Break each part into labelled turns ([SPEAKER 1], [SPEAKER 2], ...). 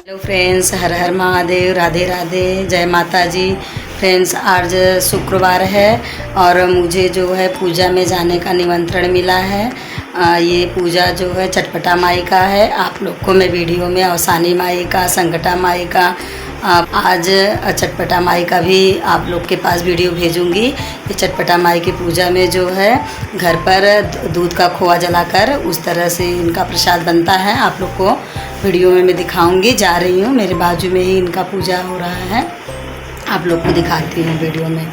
[SPEAKER 1] Hello friends, हर हर महादेव, राधे राधे, जय माता जी। Friends, आज शुक्रवार है और मुझे जो है पूजा में जाने का निमंत्रण मिला है। ये पूजा जो है चटपटा माई का है। आप लोग को मैं वीडियो में अवसानी माई का, संकटा माई का, आज चटपटा माई का भी आप लोग के पास वीडियो भेजूंगी। ये चटपटा माई की पूजा में जो है घर पर दूध का खोआ जलाकर उस तरह से इनका प्रसाद बनता है। आप लोग को वीडियो में मैं दिखाऊंगी। जा रही हूँ, मेरे बाजू में ही इनका पूजा हो रहा है, आप लोग को दिखाती हूँ वीडियो में।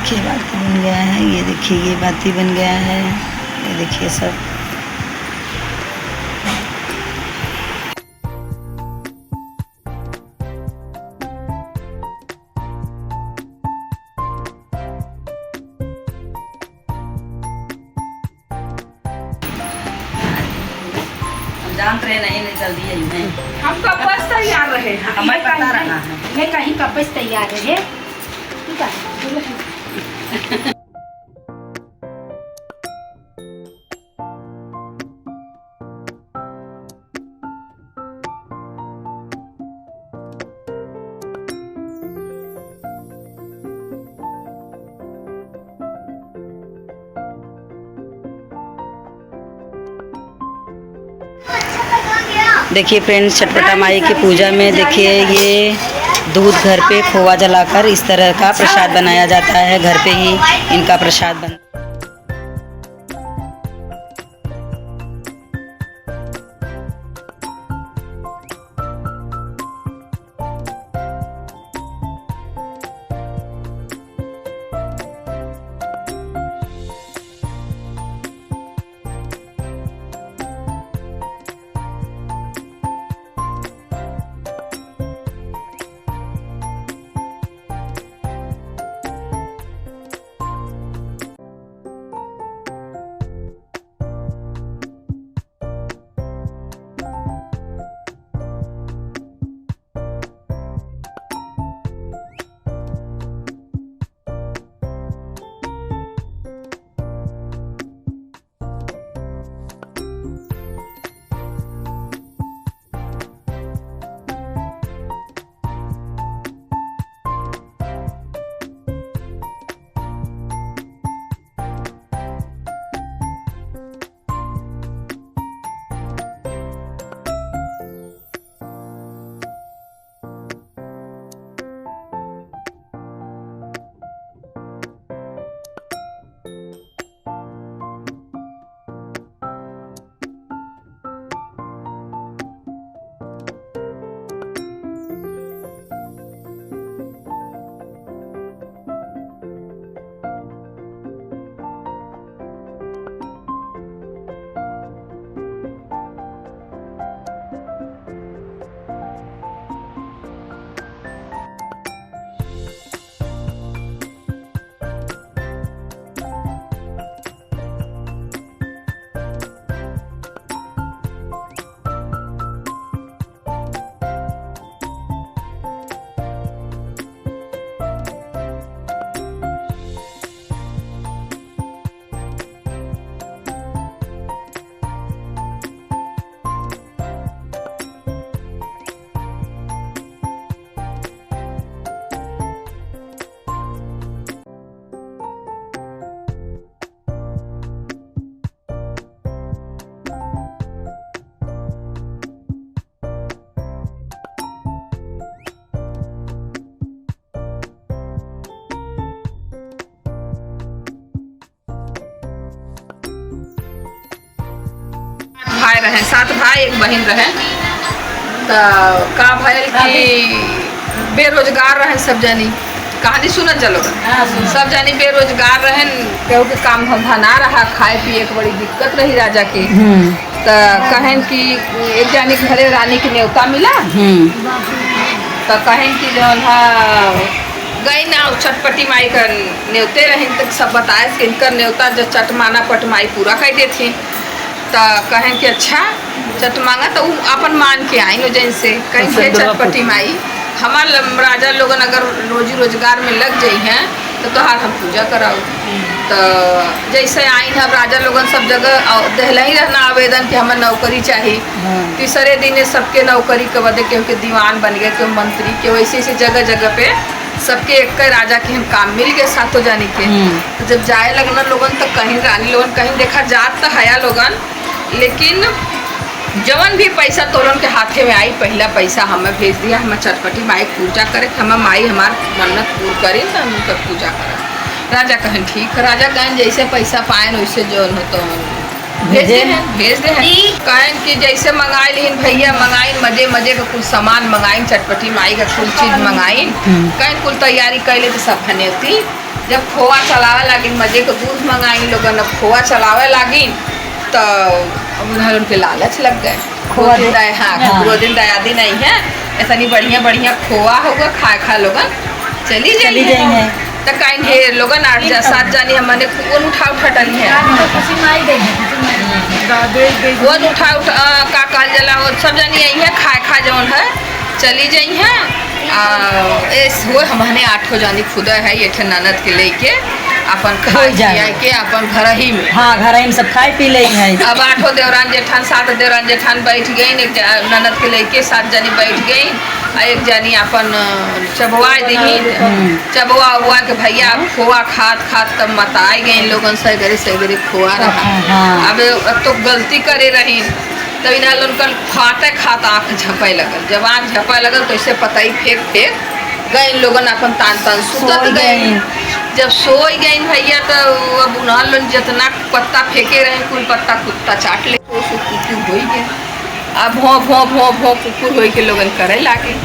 [SPEAKER 1] देखिए बाती बन गया है, ये देखिए ये बाती बन गया है, ये देखिए सब। हम जानते रहे नहीं जल्दी है इन्हें।
[SPEAKER 2] हम कब बस तैयार रहे,
[SPEAKER 1] हमें पता रहा है।
[SPEAKER 2] ये कहीं कब बस तैयार रहे। ठीक है।
[SPEAKER 1] देखिए फ्रेंड्स, चटपटा माई की पूजा में देखिए ये दूध घर पे खोआ जलाकर इस तरह का प्रसाद बनाया जाता है। घर पे ही इनका प्रसाद बन
[SPEAKER 3] भाई रहे, 7 भाई 1 बहन रहे। तो का भयल कि बेरोजगार रहे सब जनी, कहानी सुनत चलो सब जानी बेरोजगार रहन, केहू के काम धंधा ना रहा, खाए पिए के बड़ी दिक्कत रही राजा के। तो कहन कि एक जानी के घरे रानी के न्योता मिला, तो कहन कि जो गई ना चटपटी माई का न्योते रहन, तो सब बताए कि इनका न्योता जो चटमाना पटमाई पूरा कर देती। तो कहन कि अच्छा चट मांगा, तो अपन मान के आई जैसे कहीं से चटपटी माई हमार राजा लोगन अगर रोजी रोजगार में लग जाई हैं तो तोहार हम पूजा कराओ। तो जैसे आई हम राजा लोगन सब जगह दहला ही रहना आवेदन कि हमें नौकरी चाहिए। तीसरे दिन सबके नौकरी के बदे केहू के दीवान बन गए, केहू मंत्री के, वैसे ऐसे जगह जगह पे सबके एक राजा के हम काम मिल गए सातों जानी के। तो जब जाए लगना लोगन तो कहीं रानी लोगन कहीं देखा जात तो हया लोगन, लेकिन जवन भी पैसा तोरन के हाथे में आई पहला पैसा हमें भेज दिया, हमें चटपटी माई पूजा करे, हमें माई हमार मन्नत पूरी करी तो हम उनका पूजा करें। राजा कहें ठीक, राजा कहें जैसे पैसा पाए वैसे जो हो तो भेज दे हैं। कहें कि जैसे मंगाई लिन भैया, मंगाई मजे मजे का कुछ सामान मंगाई, चटपटी माई का कुछ चीज़ मंगाई, कहीं कुल तैयारी कैले तो सब फनेती। जब खोआ चलावे लगी, मजे का दूध मंगाई लोगन, अब खोआ चलावे लगी तो उनके लालच लग गए। खोआ दिन दिन दयादी नहीं है, ऐसा नहीं बढ़िया बढ़िया खोआ होगा खा लोगन चली जाएंगे। तो कहीं ढेर लोगन 8-7 जानी हमने वन उठा टली है, वन उठा का कहल जला सब जानी यही है खा जौन है चली जाई है। वो हमने 8 जानी खुदा है ये ननद के लेके अपन खाए के अपन घर ही में,
[SPEAKER 1] हाँ घर ही में सब खाए पी ले हैं।
[SPEAKER 3] अब 8 देवरान जेठान 7 देवरान जेठान बैठ गई, एक ननद के लेके 7 जानी बैठ गई, एक जानी अपन चबवा दी, चबवा हुआ के भैया खोआ खात तब मताए गए लोगन सगरे खोआ रहा। अब तो गलती करे रही तब इन्हें लोग खाते आँख झपे लगल, जब आँख झपे लगल तो इसे पता ही फेंक गए लोगन अपन तान सुतत गए। जब सोई गई भैया तो अब उन्हें लोग जितना पत्ता फेंके रहे कुल पत्ता कुत्ता चाट ले, तो कुकुर हो गए। अब भों कुकुर हो के लोगन करे लागे।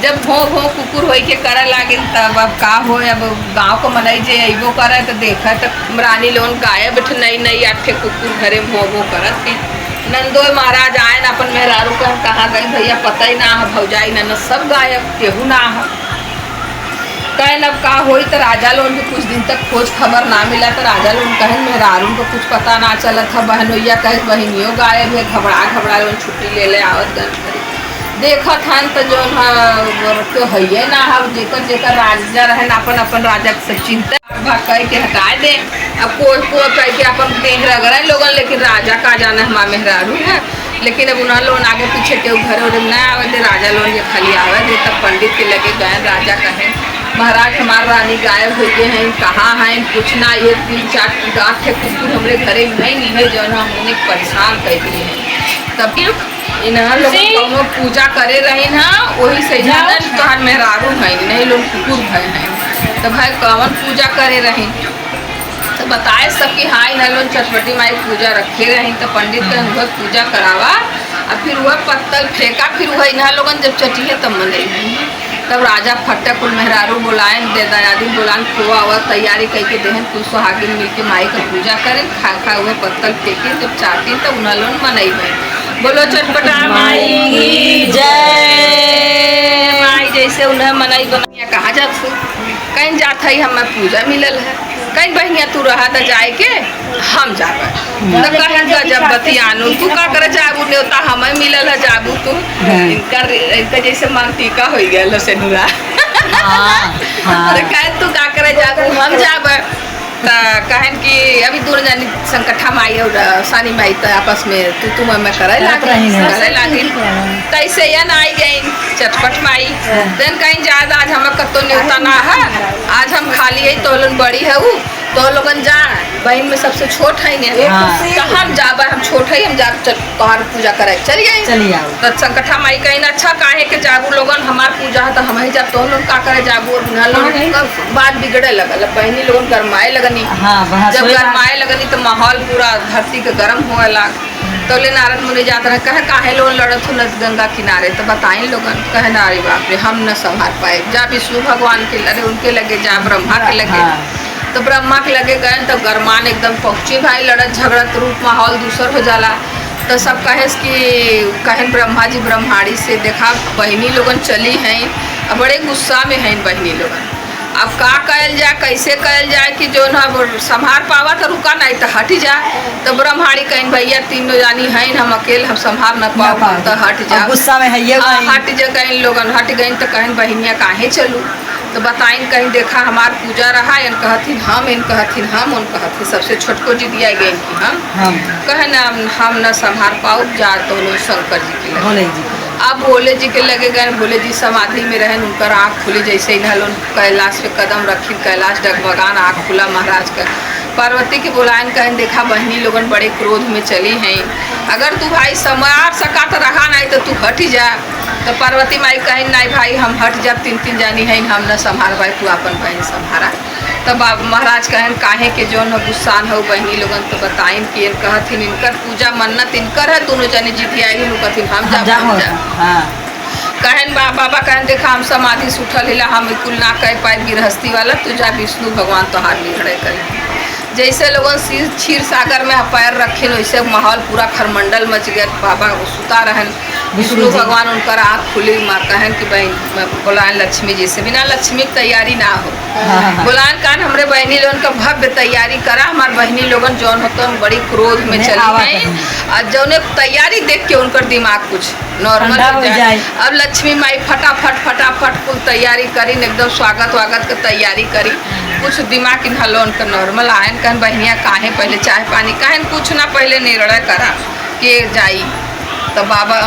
[SPEAKER 3] जब भों कुकुर हो के करे लागे तब अब का हो, अब गाँव को मनई जे अबो करे तो देखा तो रानी लोगन गायब बैठ नई 8 कुकुर घरे भों करत के। नंदो महाराज आए ना अपन मेहरारू का कहाँ गई भैया पता ही ना है, भौजाई न सब गायब केहू ना है। कहन अब का होई तो राजा लोगन भी कुछ दिन तक खोज खबर ना मिला, तो राजा लोगन कहन मेहरारू को कुछ पता ना चला था। बहनोइया कहे बहनियों गायब है, घबरा लोगन छुट्टी ले आवत गन देखत हन तो जो है ना जेकर राजा रहे अपन राजा के सब चिंता कह के हटा दे। अब कोई कह के अपन देह रगड़े लोगन, लेकिन राजा का जाना हमारा मेहरारू है। लेकिन अब उन्हें लोग आगे पीछे के घर उधर ना आवे दे, राजा लोग ये खाली आवे दे। तब पंडित के लगे गए, राजा कहे महाराज हमार रानी गायब हो गए हैं, कहाँ हैं कुछ ना, ये 3-4 8 कुकुर हमारे घरे नहीं है जो हमने परेशान कर दिए हैं। तब इन्हें लोग कौनो पूजा करे रही ना वही से जानन तोहार मेहरारू है नहीं लोग कुकुर भय हैं। तो भाई कौन पूजा करे रही तो बताए सबकी हाँ इन्हें लोग चटपटी माई पूजा रखे रही। तो पंडित का वह पूजा करावा और फिर वह पत्तल फेंका, फिर वह इन्हें लोगन जब चटिए तब मनई। तब राजा फट्टा कुल मेहरारू बोलाए, दयादी बोलान खोआ हुआ तैयारी करके देहन, कुल सुहागिन मिल के माई का पूजा करें, खा हुए पत्तल फेंके जब चाटी तो उन्हें लोग मनई गए। बोलो चटपटा माई की जय। माई जैसे उन्हें मनई बना कहाँ जात कहीं जात है हमें पूजा मिलल है, कहीं बहिया तू रहा था जाए के हम जाबे तो कहें जब बतियानू तू का करे जाबू न्योता हमें मिलल है जाबू तू इनका जैसे मानतीका हो गया से नुरा तो कहें तू का करे जाबू हम जाबे। तो कहन कि अभी दूर जानी संकटा माई और सानी माई तो आपस में तू मैं करे लागी तैसे या ना आई गई चटपट माई देन कहीं ज्यादा आज हमें कतो न्योता ना है, आज हम खाली है तो लोग बड़ी है वो तो लोगन जा बहन में सबसे छोट है ने तो हम जाबे, हम छोट उठाई हम जा चल तोहार पूजा करे चलिए।
[SPEAKER 1] चलिए आओ।
[SPEAKER 3] तो संकटा माई कहीं अच्छा काहे के जाबू लोगन हमार पूजा है तो हम ही जब तो लोग का करे जाबू और बिना लोग बात बिगड़े लगल बहनी लोगन गरमाए लगनी।
[SPEAKER 1] हाँ,
[SPEAKER 3] जब गरमाए लगनी तो माहौल पूरा धरती के गर्म होए लाग। तो ले नारद मुनि जात रहे कहे काहे लोग लड़त हो नद गंगा किनारे तो बताई लोगन कहे नारी बाप रे हम न संभाल पाए जा विष्णु भगवान के लगे उनके लगे जा ब्रह्मा के लगे। तो ब्रह्मा के लगे गए तो गरमान एकदम पहुँची भाई लड़त झगड़त रूप माहौल दूसर हो जाला। तो सब कहे कि कहन ब्रह्मा जी ब्रह्माणी से देखा बहनी लोगन चली हैं अब बड़े गुस्सा में हैं बहनी लोगन। अब का कहल जाए कैसे कहल जाए कि जो ना संभार पावा तो रुका नहीं तो हट जा। तो ब्रह्माणी कहीं भैया तीनों जानी हैं हम अकेले हम संभार न पाओ तो हट जा।
[SPEAKER 1] गुस्सा में है ये
[SPEAKER 3] हट जा कहीं लोगन हट गई तो कहीं बहनिया काहे चलू। तो बताइन कहीं देखा हमार पूजा रहा इन कहथिन हम इन कहथिन हम उन कहथिन सबसे छोटको जी दिया गए कि हम कहे न हम न संभार पाओ जा तो शंकर जी के लगे। अब भोले जी के लगे गए भोले जी समाधि में रहन उनकर आँख खुली जैसे इन्हें लोग कैलाश पे कदम रखी कैलाश डगमगान आँख खुला महाराज का। पार्वती के बुलायन कहें देखा बहनी लोगन बड़े क्रोध में चली हैं अगर तू भाई संभार सका तो रहा नहीं तो तू हट जा। तो पार्वती माई कहीं नहीं भाई हम हट जा तीन तीन जानी हैं हम न संभाल भाई तू अपन बहन संभारा। तब महाराज कहन काहे के जो न गुस्सान हो बहनी लोगन तो बताइन कि इन कहथिन इनकर पूजा मन्नत इनकर है दोनों जने जीती आई कहथिन हम जा। कहन बाबा कहन देखा हम समाधि से उठल हिला हम कुल ना कह पाए गृहस्थी वाला तू जा विष्णु भगवान तोहार निर्णय करे। जैसे लोगों क्षीर सागर में पैर रखे वैसे माहौल पूरा खरमंडल मच गया। बाबा सुता रहन विष्णु भगवान उनकर आँख खुली माँ कहन कि बहन बोलान लक्ष्मी जी से बिना लक्ष्मी की तैयारी ना हो। बोलान कान हमरे बहनी लोगन का भव्य तैयारी करा हमार बहनी लोगन जौन होता बड़ी क्रोध में चली गई और जौन तैयारी देख के उनकर दिमाग कुछ नॉर्मल हो जाए। अब लक्ष्मी माई फटाफट कुल तैयारी करी एकदम स्वागत वागत के तैयारी करी कुछ दिमाग इन हलोन का नॉर्मल आयन कहन बहनिया काहे पहले चाय पानी कहन कुछ ना पहले निर्णय करा के जाई। तो बाबा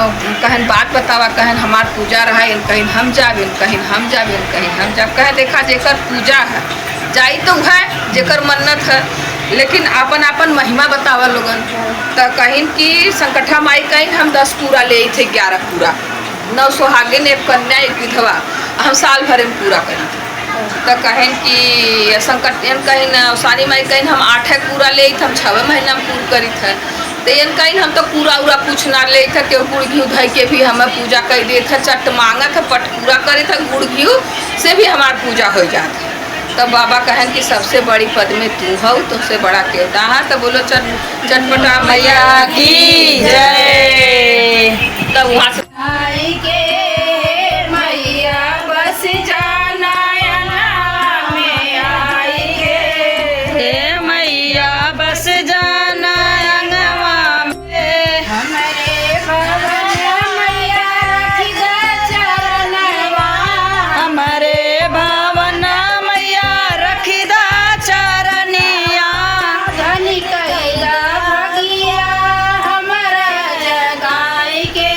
[SPEAKER 3] कहन बात बतावा कहन हमार पूजा रहा इन कहीं हम जाब इन कहीं हम जाब इन कहीं हम जाब कहे देखा जेकर पूजा है जाई तो है जेकर मन्नत है लेकिन अपन अपन महिमा बतावा लोगन। तो कहीं कि संकटा माई कहीं हम 10 पूरा ले थे 11 पूरा 9 सुहागिन एक कन्या एक विधवा हम साल भर में पूरा करी। तो कहें कि संकट कहीं सानी माई कहीं हम 8 पूरा ले हम 6 महीना में पूरा करी थे। तो इन कहीं हम तो पूरा उरा कुछ ना ले थे के गुड़ घी धई के भी हमें पूजा कर दिए थे चट मांगा था पट पूरा करे थे गुड़ घी से भी हमार पूजा हो जाती। तब बाबा कहन कि सबसे बड़ी पद में तू हो तुमसे बड़ा क्यों दाहा। तो बोलो चटपटा मैया की जय। तब वहाँ से मैया बस जाना में आई गे मैया बस जाना अंगवा में हमारे भवन मैया रखी चरणवा हमारे भवन मैया रखी चरनिया धनी कैला भगिया हमारा जगाई के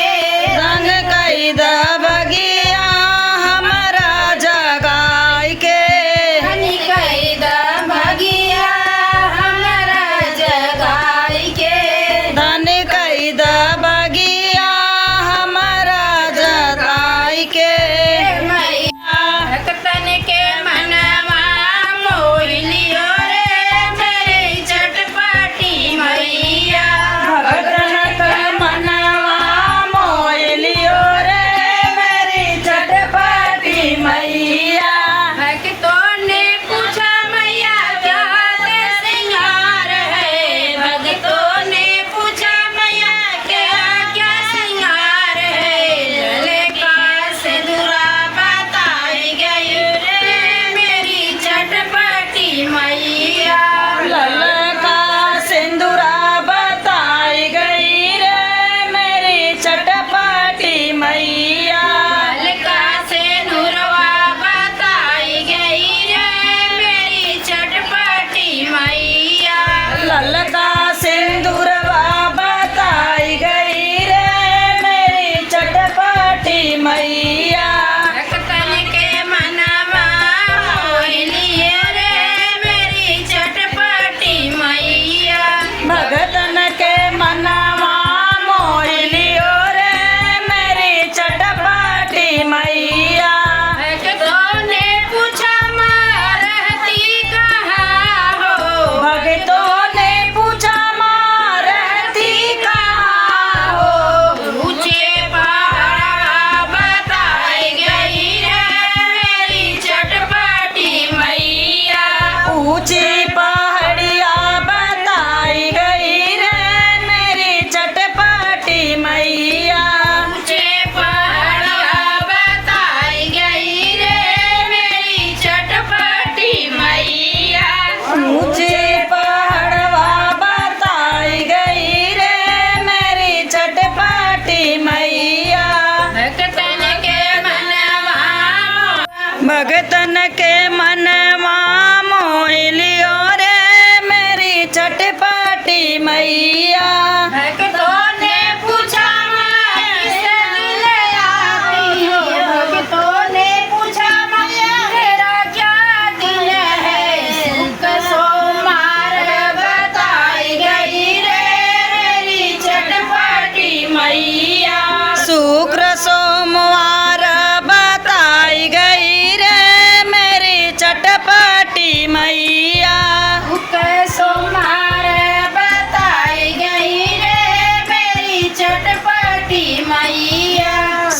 [SPEAKER 1] भगतन के मनवा मोहिलियो रे मेरी चटपटी मैया।
[SPEAKER 2] भक्तों ने पूछा किससे मिले आती हो, भक्तों ने पूछा मेरा क्या दिल है, सुख सोमार बताई गई रे मेरी चटपटी मैया।
[SPEAKER 1] शुक्र सोमवार बताई गई रे मेरी चटपटी मैया।
[SPEAKER 2] सुख सोमार बताई गई रे मेरी चटपटी मैया।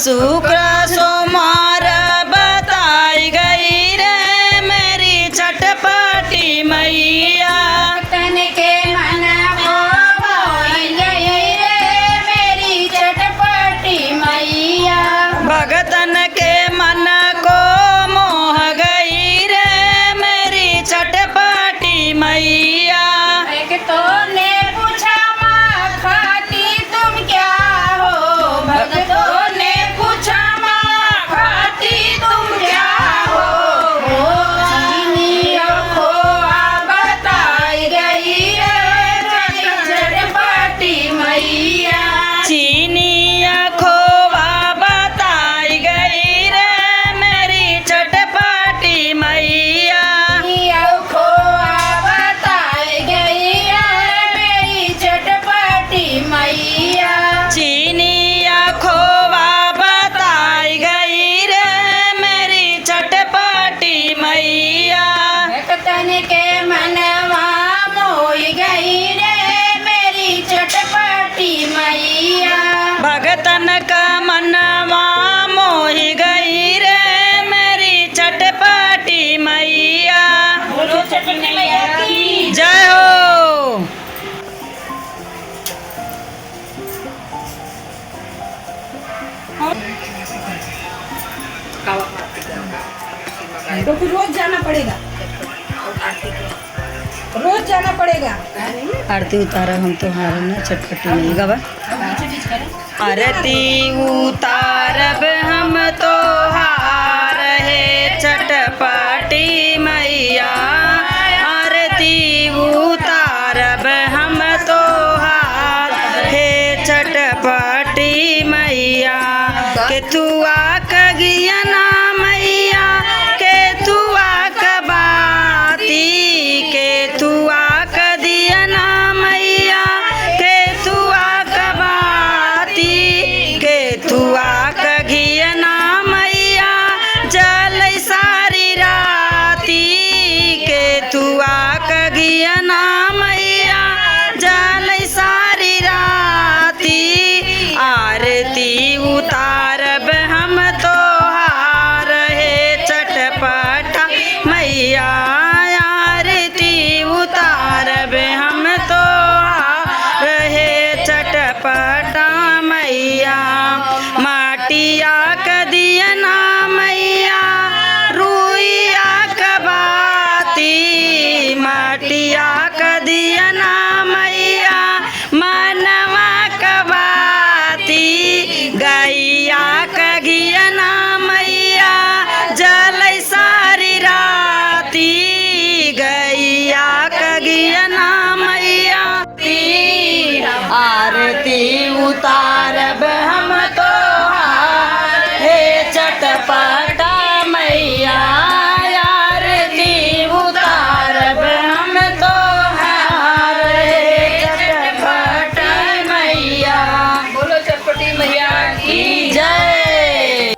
[SPEAKER 1] शुक्र सोमवार बताई गई रे मेरी चटपटी मैया।
[SPEAKER 2] भक्तन के मन को मोह गई रे मेरी चटपटी मैया।
[SPEAKER 1] भगतन के मन को मोह गई रे मेरी चटपटी मैया।
[SPEAKER 2] भक्तों ने पूछा माँ खाती तुम क्या हो, भक्तों ने पूछा माँ खाती तुम क्या हो। चीनी और खोआ बताई गई रे मेरी चटपटी मैया।
[SPEAKER 1] चीनी या खोवा बताई गई रे मेरी चटपटी मैया।
[SPEAKER 2] खोआ बताई गई रे मेरी चटपटी मैया।
[SPEAKER 1] चीनी या खोवा बताई गई रे मेरी चटपटी मैया।
[SPEAKER 2] भक्तन के मनवा मोह गई रे मेरी चटपटी मैया।
[SPEAKER 1] भगतन का मनवा मोहि गई रे मेरी चटपटी मैया।
[SPEAKER 2] बोलो चटपटी मैया की
[SPEAKER 1] जय हो।
[SPEAKER 2] तो फिर रोज जाना पड़ेगा, रोज जाना पड़ेगा।
[SPEAKER 1] आरती उतारा हम तो हार ना चटपटी नहीं गवा। आरती उतारब हम तो हार है चटपटी मैया। आरती उतारब हम तो हार है चटपटी मैया। के तुआ कगियना मैया, के तुआ कबाती, के तुआ कदियना मैया, के तुआ कबाती, के तुआ कगियना मैया जल सारी राती, के तुआ कगियना मैया जल सारी राती। आरती उतारब हम तो हार है चटपटा मैया। आरती उतारब हम तो हार है चटपटा मैया। माटिया कदियना मैया रुइया कबाती, माटिया कदियना मैया मनवा कबाती। गैया कगियना मैया जल सारी राती, गैया कगियना मैया। आरती उतारब हम तो हार है चटपटा मैया। आरती उतारब हम तो हार है चटपटा मैया।
[SPEAKER 3] बोलो चटपटी मैया की
[SPEAKER 1] जय।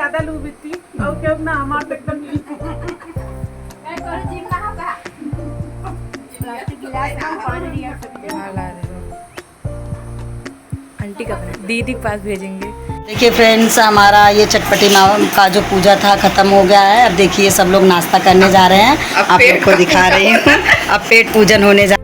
[SPEAKER 4] ज्यादा लूबी थी और क्यों ना हमार तक
[SPEAKER 5] आंटी का दीदी के पास भेजेंगे।
[SPEAKER 1] देखिए फ्रेंड्स, हमारा ये चटपटी माँ का जो पूजा था खत्म हो गया है। अब देखिए सब लोग नाश्ता करने जा रहे हैं।
[SPEAKER 3] अब
[SPEAKER 1] आप
[SPEAKER 3] पेट
[SPEAKER 1] लोग को दिखा रही हूँ। अब पेट पूजन होने जा